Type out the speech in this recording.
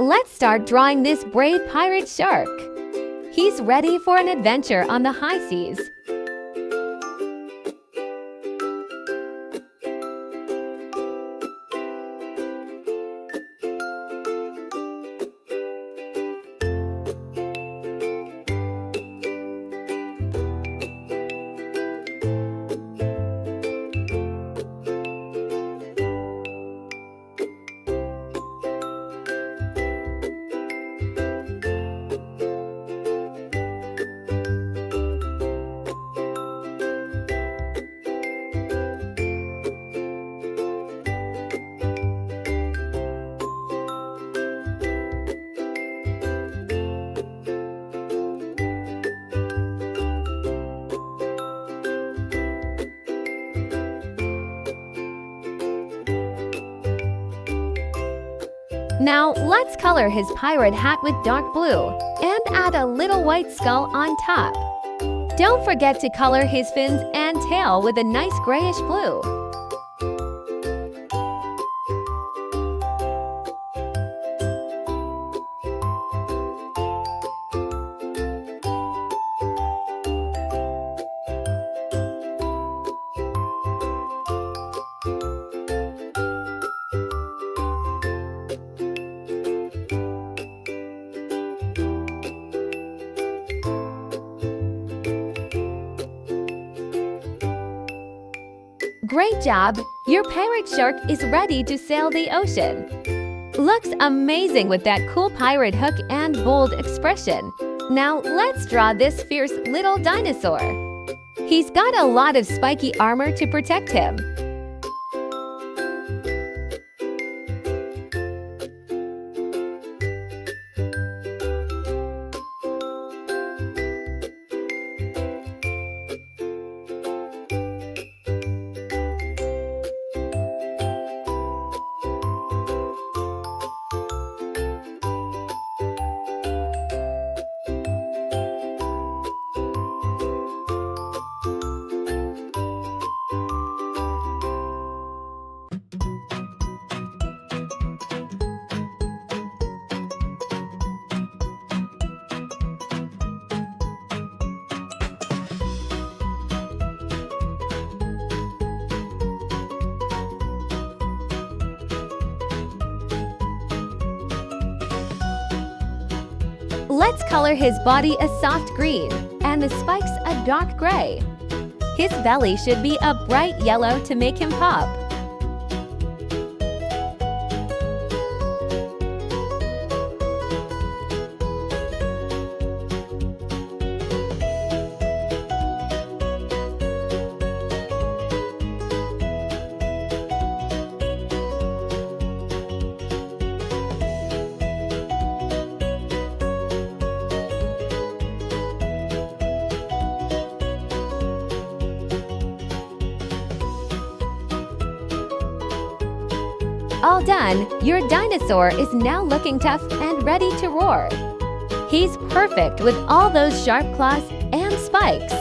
Let's start drawing this brave pirate shark. He's ready for an adventure on the high seas. Now, let's color his pirate hat with dark blue and add a little white skull on top. Don't forget to color his fins and tail with a nice grayish blue. Great job! Your pirate shark is ready to sail the ocean. Looks amazing with that cool pirate hook and bold expression. Now let's draw this fierce little dinosaur. He's got a lot of spiky armor to protect him. Let's color his body a soft green and the spikes a dark gray. His belly should be a bright yellow to make him pop. All done, your dinosaur is now looking tough and ready to roar. He's perfect with all those sharp claws and spikes.